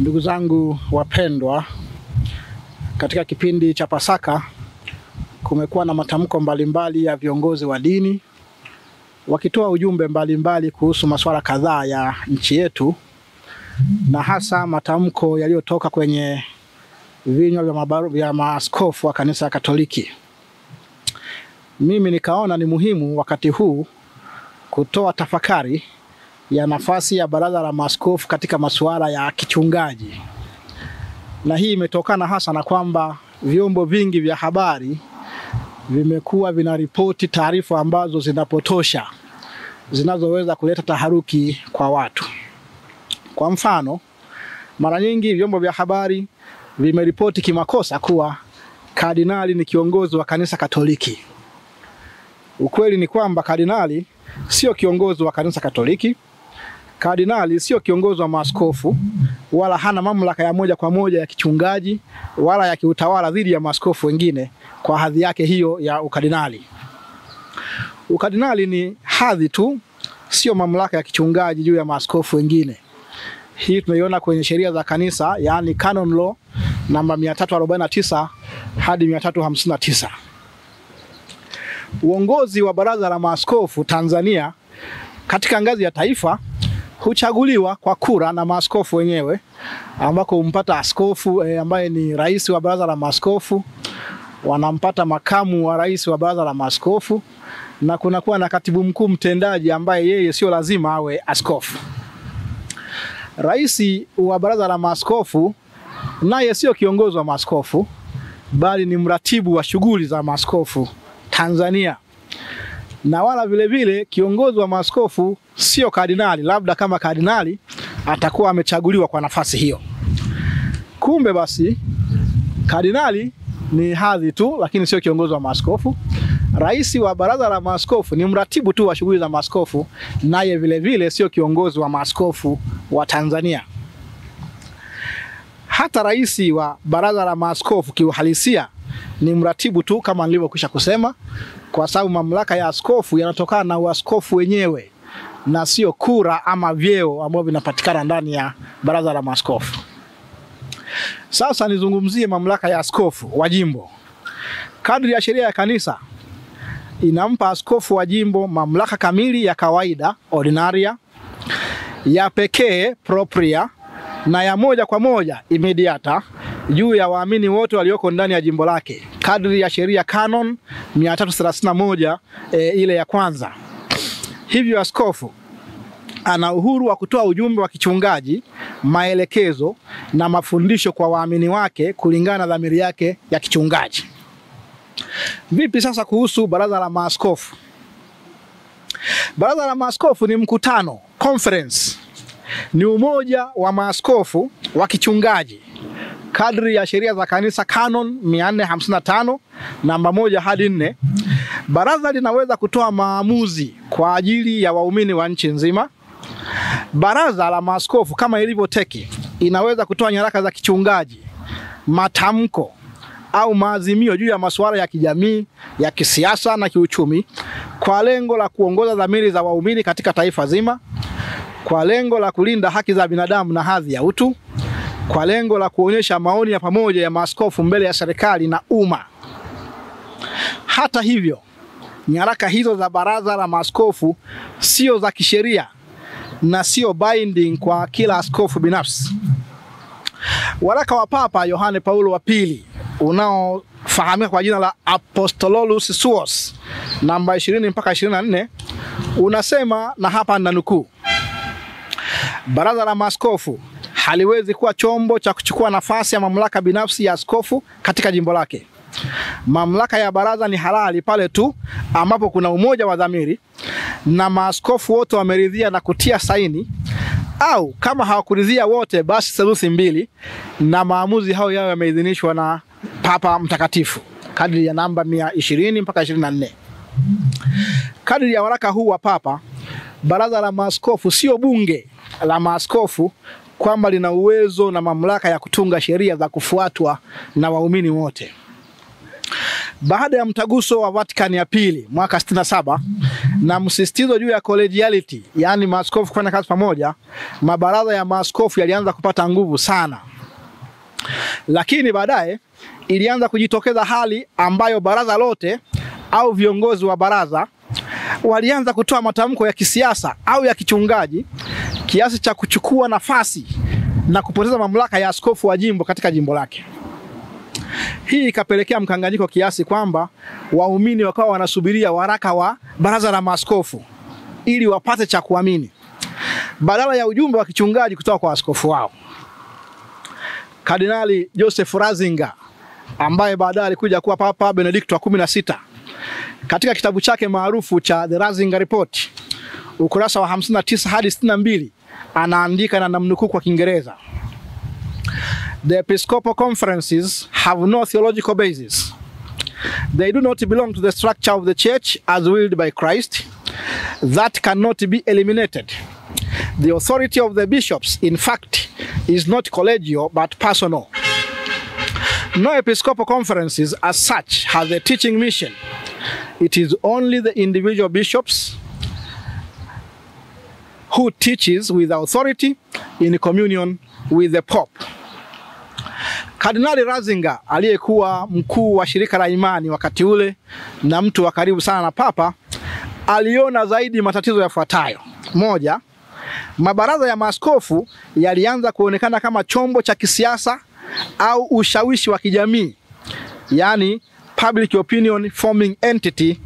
Ndugu zangu wapendwa, katika kipindi cha Pasaka kumekuwa na matamko mbalimbali ya viongozi wa dini wakitoa ujumbe mbalimbali kuhusu masuala kadhaa ya nchi yetu, na hasa matamko yaliyotoka kwenye vinywa vya maaskofu wa kanisa Katoliki. Mimi nikaona ni muhimu wakati huu kutoa tafakari ya nafasi ya baraza la maaskofu katika masuala ya kichungaji. Na hii imetokana hasa na kwamba vyombo vingi vya habari vimekuwa vinaripoti taarifa ambazo zinapotosha, zinazoweza kuleta taharuki kwa watu. Kwa mfano, mara nyingi vyombo vya habari vimeripoti kimakosa kuwa kardinali ni kiongozi wa kanisa Katoliki. Ukweli ni kwamba kardinali sio kiongozi wa kanisa Katoliki. Kardinali sio kiongozi wa maaskofu, wala hana mamlaka ya moja kwa moja ya kichungaji wala ya kiutawala dhidi ya maaskofu wengine kwa hadhi yake hiyo ya ukardinali. Ukardinali ni hadhi tu, sio mamlaka ya kichungaji juu ya maaskofu wengine. Hii tunaiona kwenye sheria za kanisa, yaani canon law namba 349 hadi 359. Uongozi wa baraza la maaskofu Tanzania katika ngazi ya taifa huchaguliwa kwa kura na maaskofu wenyewe, ambako humpata askofu ambaye ni rais wa baraza la maaskofu, wanampata makamu wa rais wa baraza la maaskofu, na kunakuwa na katibu mkuu mtendaji ambaye yeye sio lazima awe askofu. Rais wa baraza la maaskofu naye sio kiongozi wa maaskofu, bali ni mratibu wa shughuli za maaskofu Tanzania. Na wala vile vile kiongozi wa maaskofu sio kardinali, labda kama kardinali atakuwa amechaguliwa kwa nafasi hiyo. Kumbe basi kardinali ni hadhi tu, lakini sio kiongozi wa maaskofu. Rais wa baraza la maaskofu ni mratibu tu wa shughuli za maaskofu, naye vile vile sio kiongozi wa maaskofu wa Tanzania. Hata rais wa baraza la maaskofu kiuhalisia ni mratibu tu, kama nilivyokwisha kusema, kwa sababu mamlaka ya askofu yanatokana na uaskofu wenyewe na sio kura ama vyeo ambavyo vinapatikana ndani ya baraza la maaskofu. Sasa nizungumzie mamlaka ya askofu wa jimbo. Kadri ya sheria ya kanisa inampa askofu wa jimbo mamlaka kamili ya kawaida ordinaria, ya pekee propria, na ya moja kwa moja immediata juu ya waamini wote walioko ndani ya jimbo lake, kadri ya sheria canon 331 ile ya kwanza. Hivyo askofu ana uhuru wa kutoa ujumbe wa kichungaji, maelekezo na mafundisho kwa waamini wake kulingana na dhamiri yake ya kichungaji. Vipi sasa kuhusu baraza la maaskofu? Baraza la maaskofu ni mkutano, conference. Ni umoja wa maaskofu wa kichungaji kadri ya sheria za kanisa canon 455 namba 1 hadi 4. Baraza linaweza kutoa maamuzi kwa ajili ya waumini wa nchi nzima. Baraza la maaskofu kama ilivyo teki inaweza kutoa nyaraka za kichungaji, matamko au maazimio juu ya masuala ya kijamii, ya kisiasa na kiuchumi kwa lengo la kuongoza dhamiri za waumini katika taifa zima, kwa lengo la kulinda haki za binadamu na hadhi ya utu, kwa lengo la kuonyesha maoni ya pamoja ya maaskofu mbele ya serikali na umma. Hata hivyo, nyaraka hizo za baraza la maaskofu sio za kisheria na sio binding kwa kila askofu binafsi. Waraka wa Papa Yohane Paulo wa pili unaofahamika kwa jina la Apostolus Suos namba 20 mpaka 24 unasema, na hapa nanukuu: baraza la maaskofu haliwezi kuwa chombo cha kuchukua nafasi ya mamlaka binafsi ya askofu katika jimbo lake. Mamlaka ya baraza ni halali pale tu ambapo kuna umoja wa dhamiri na maaskofu wote wameridhia na kutia saini, au kama hawakuridhia wote basi theluthi mbili, na maamuzi hayo yao yameidhinishwa na Papa Mtakatifu kadri ya namba 120 mpaka 24. Kadri ya waraka huu wa Papa, baraza la maaskofu sio bunge la maaskofu kwamba lina uwezo na mamlaka ya kutunga sheria za kufuatwa na waumini wote. Baada ya mtaguso wa Vatican ya pili mwaka 67 na msisitizo juu ya collegiality, yani maaskofu kufanya kazi pamoja, mabaraza ya maaskofu yalianza kupata nguvu sana. Lakini baadaye ilianza kujitokeza hali ambayo baraza lote au viongozi wa baraza walianza kutoa matamko ya kisiasa au ya kichungaji kiasi cha kuchukua nafasi na kupoteza mamlaka ya askofu wa jimbo katika jimbo lake. Hii ikapelekea mkanganyiko kiasi kwamba waumini wakawa wanasubiria waraka wa baraza la maaskofu ili wapate cha kuamini badala ya ujumbe wa kichungaji kutoka kwa askofu wao. Kardinali Joseph Ratzinger, ambaye baadaye alikuja kuwa Papa Benedikto wa 16, katika kitabu chake maarufu cha The Ratzinger Report, ukurasa wa 59 hadi 62, anaandika na namnukuu kwa Kiingereza: The Episcopal conferences have no theological basis. They do not belong to the structure of the church as willed by Christ. That cannot be eliminated. The authority of the bishops, in fact, is not collegial but personal. No episcopal conferences as such has a teaching mission. It is only the individual bishops who teaches with authority in communion with the Pope. Kardinali Ratzinger, aliyekuwa mkuu wa shirika la imani wakati ule na mtu wa karibu sana na Papa, aliona zaidi matatizo yafuatayo. Moja, mabaraza ya maaskofu yalianza kuonekana kama chombo cha kisiasa au ushawishi wa kijamii, yani public opinion forming entity,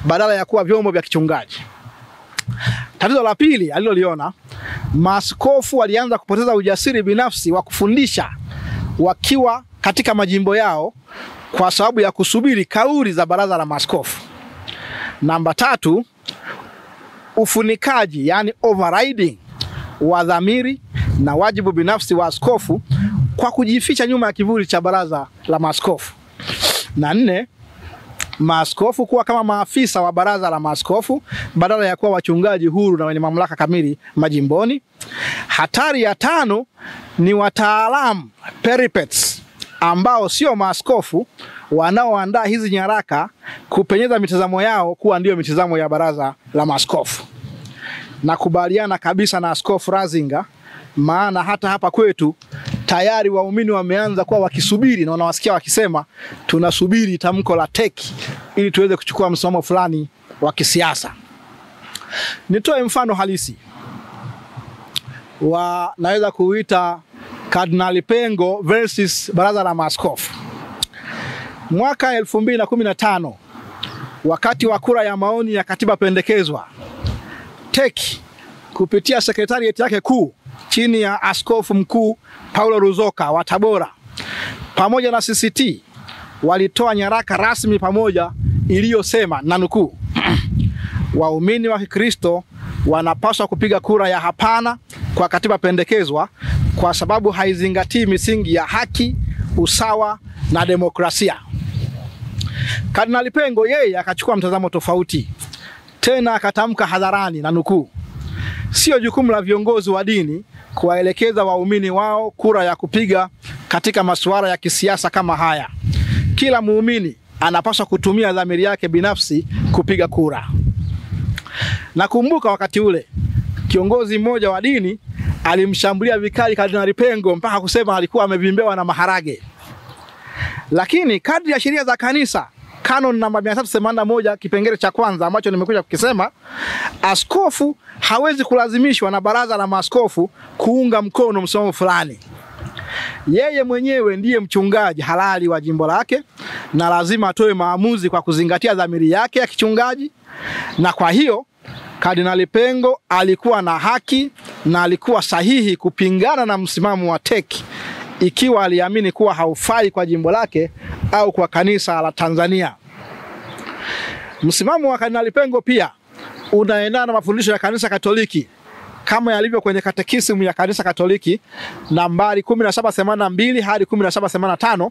badala ya kuwa vyombo vya kichungaji. Tatizo la pili aliloliona, maaskofu walianza kupoteza ujasiri binafsi wa kufundisha wakiwa katika majimbo yao kwa sababu ya kusubiri kauli za baraza la maaskofu. Namba tatu, ufunikaji, yani overriding wa dhamiri na wajibu binafsi wa askofu kwa kujificha nyuma ya kivuli cha baraza la maaskofu. Na nne, maaskofu kuwa kama maafisa wa baraza la maaskofu badala ya kuwa wachungaji huru na wenye mamlaka kamili majimboni. Hatari ya tano ni wataalamu peripets ambao sio maaskofu wanaoandaa hizi nyaraka kupenyeza mitazamo yao kuwa ndio mitazamo ya baraza la maaskofu. Nakubaliana kabisa na Askofu Ratzinger, maana hata hapa kwetu tayari waumini wameanza kuwa wakisubiri na wanawasikia wakisema tunasubiri tamko la TEC ili tuweze kuchukua msimamo fulani wa kisiasa. Nitoe mfano halisi naweza kuita Kardinali Pengo versus baraza la maaskofu. Mwaka 2015, wakati wa kura ya maoni ya katiba pendekezwa, TEC kupitia sekretarieti yake kuu chini ya askofu mkuu Paulo Ruzoka wa Tabora pamoja na CCT walitoa nyaraka rasmi pamoja iliyosema, na nukuu, waumini wa Kikristo wanapaswa kupiga kura ya hapana kwa katiba pendekezwa kwa sababu haizingatii misingi ya haki, usawa na demokrasia. Kardinali Pengo yeye akachukua mtazamo tofauti. Tena akatamka hadharani, na nukuu, sio jukumu la viongozi wa dini kuwaelekeza waumini wao kura ya kupiga katika masuala ya kisiasa kama haya. Kila muumini anapaswa kutumia dhamiri yake binafsi kupiga kura. Nakumbuka wakati ule kiongozi mmoja wa dini alimshambulia vikali Kardinali Pengo mpaka kusema alikuwa amevimbewa na maharage. Lakini kadri ya sheria za kanisa, Canon namba 381 kipengele cha kwanza ambacho nimekuja kukisema, askofu hawezi kulazimishwa na baraza la maaskofu kuunga mkono msimamo fulani. Yeye mwenyewe ndiye mchungaji halali wa jimbo lake na lazima atoe maamuzi kwa kuzingatia dhamiri yake ya kichungaji. Na kwa hiyo Kardinali Pengo alikuwa na haki na alikuwa sahihi kupingana na msimamo wa TEC ikiwa aliamini kuwa haufai kwa jimbo lake au kwa kanisa la Tanzania. Msimamo wa Kardinali Pengo pia unaendana na mafundisho ya kanisa Katoliki kama yalivyo kwenye katekisimu ya kanisa Katoliki nambari 1782 hadi 1785,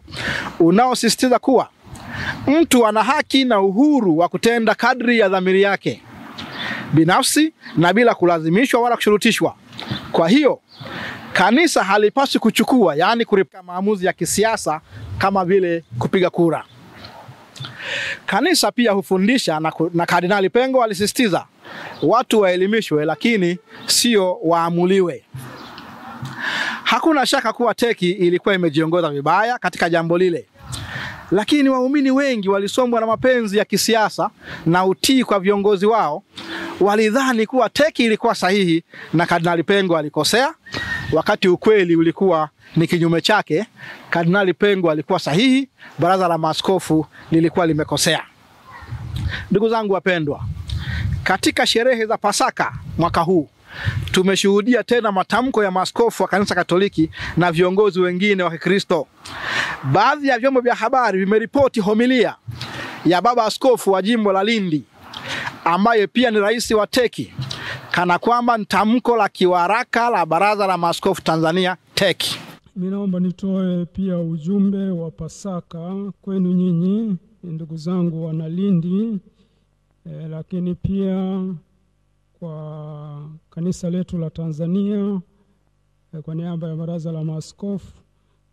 unaosisitiza kuwa mtu ana haki na uhuru wa kutenda kadri ya dhamiri yake binafsi na bila kulazimishwa wala kushurutishwa. Kwa hiyo kanisa halipaswi kuchukua, yani kuripika maamuzi ya kisiasa kama vile kupiga kura. Kanisa pia hufundisha na Kardinali Pengo alisisitiza watu waelimishwe lakini sio waamuliwe. Hakuna shaka kuwa teki ilikuwa imejiongoza vibaya katika jambo lile. Lakini waumini wengi walisombwa na mapenzi ya kisiasa na utii kwa viongozi wao, walidhani kuwa teki ilikuwa sahihi na Kardinali Pengo alikosea, wakati ukweli ulikuwa ni kinyume chake. Kardinali Pengo alikuwa sahihi, baraza la maaskofu lilikuwa limekosea. Ndugu zangu wapendwa, katika sherehe za Pasaka mwaka huu tumeshuhudia tena matamko ya maaskofu wa Kanisa Katoliki na viongozi wengine wa Kikristo. Baadhi ya vyombo vya habari vimeripoti homilia ya baba askofu wa jimbo la Lindi, ambaye pia ni rais wa teki, kana kwamba ni tamko la kiwaraka la Baraza la Maaskofu Tanzania teki. Mimi naomba nitoe pia ujumbe wa Pasaka kwenu nyinyi ndugu zangu wana Lindi, lakini pia kwa kanisa letu la Tanzania kwa niaba ya Baraza la Maaskofu,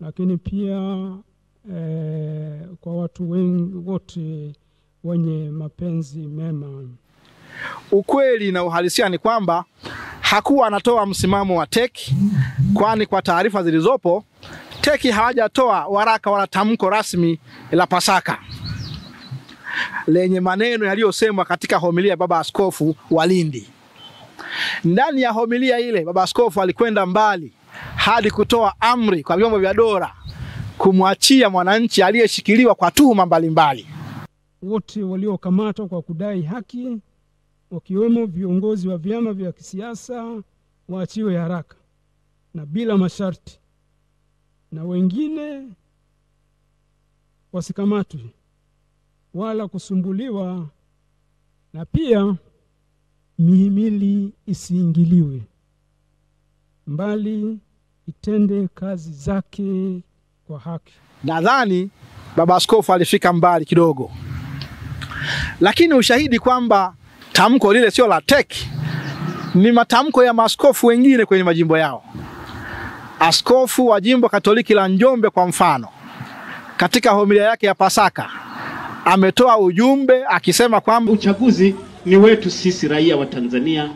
lakini pia kwa watu wengi wote wenye mapenzi mema. Ukweli na uhalisia ni kwamba hakuwa anatoa msimamo wa teki, kwani kwa taarifa zilizopo teki hawajatoa waraka wala tamko rasmi la Pasaka lenye maneno yaliyosemwa katika homilia baba askofu wa Lindi. Ndani ya homilia ile baba askofu alikwenda mbali hadi kutoa amri kwa vyombo vya dola kumwachia mwananchi aliyeshikiliwa kwa tuhuma mbalimbali. Wote waliokamatwa kwa kudai haki, wakiwemo viongozi wa vyama vya kisiasa, waachiwe haraka na bila masharti, na wengine wasikamatwe wala kusumbuliwa, na pia mihimili isiingiliwe, mbali itende kazi zake kwa haki. Nadhani baba askofu alifika mbali kidogo, lakini ushahidi kwamba tamko lile sio la teki ni matamko ya maaskofu wengine kwenye majimbo yao. Askofu wa jimbo Katoliki la Njombe kwa mfano, katika homilia yake ya Pasaka ametoa ujumbe akisema kwamba uchaguzi ni wetu sisi raia wa Tanzania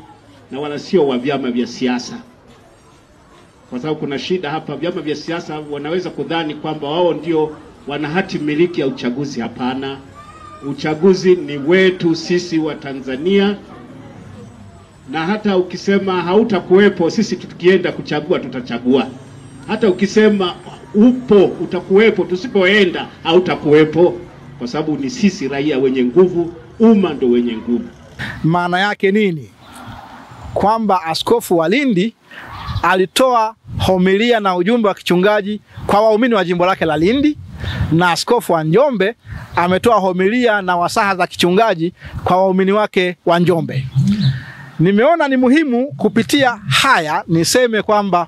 na wala sio wa vyama vya siasa. Kwa sababu kuna shida hapa, vyama vya siasa wanaweza kudhani kwamba wao ndio wana hati miliki ya uchaguzi. Hapana, uchaguzi ni wetu sisi wa Tanzania, na hata ukisema hautakuwepo, sisi tukienda kuchagua tutachagua. Hata ukisema upo utakuwepo, tusipoenda hautakuwepo, kwa sababu ni sisi raia wenye nguvu, umma ndio wenye nguvu. Maana yake nini? Kwamba askofu wa Lindi alitoa homilia na ujumbe wa kichungaji kwa waumini wa jimbo lake la Lindi, na askofu wa Njombe ametoa homilia na wasaha za kichungaji kwa waumini wake wa Njombe. Nimeona ni muhimu kupitia haya niseme kwamba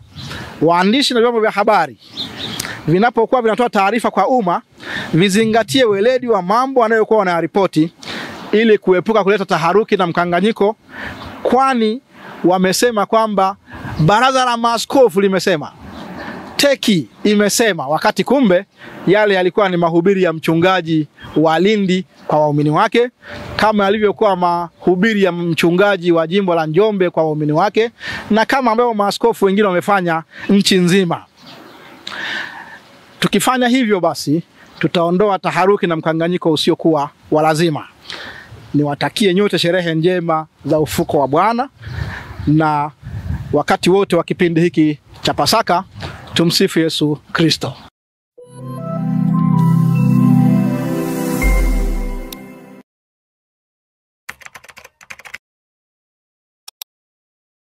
waandishi na vyombo vya habari vinapokuwa vinatoa taarifa kwa umma vizingatie weledi wa mambo wanayokuwa wanayaripoti ili kuepuka kuleta taharuki na mkanganyiko, kwani wamesema kwamba Baraza la Maaskofu limesema, teki imesema, wakati kumbe yale yalikuwa ni mahubiri ya mchungaji wa Lindi kwa waumini wake, kama yalivyokuwa mahubiri ya mchungaji wa jimbo la Njombe kwa waumini wake, na kama ambao maaskofu wengine wamefanya nchi nzima. Tukifanya hivyo basi tutaondoa taharuki na mkanganyiko usiokuwa wa lazima. Niwatakie nyote sherehe njema za ufuko wa Bwana, na wakati wote wa kipindi hiki cha Pasaka tumsifu Yesu Kristo.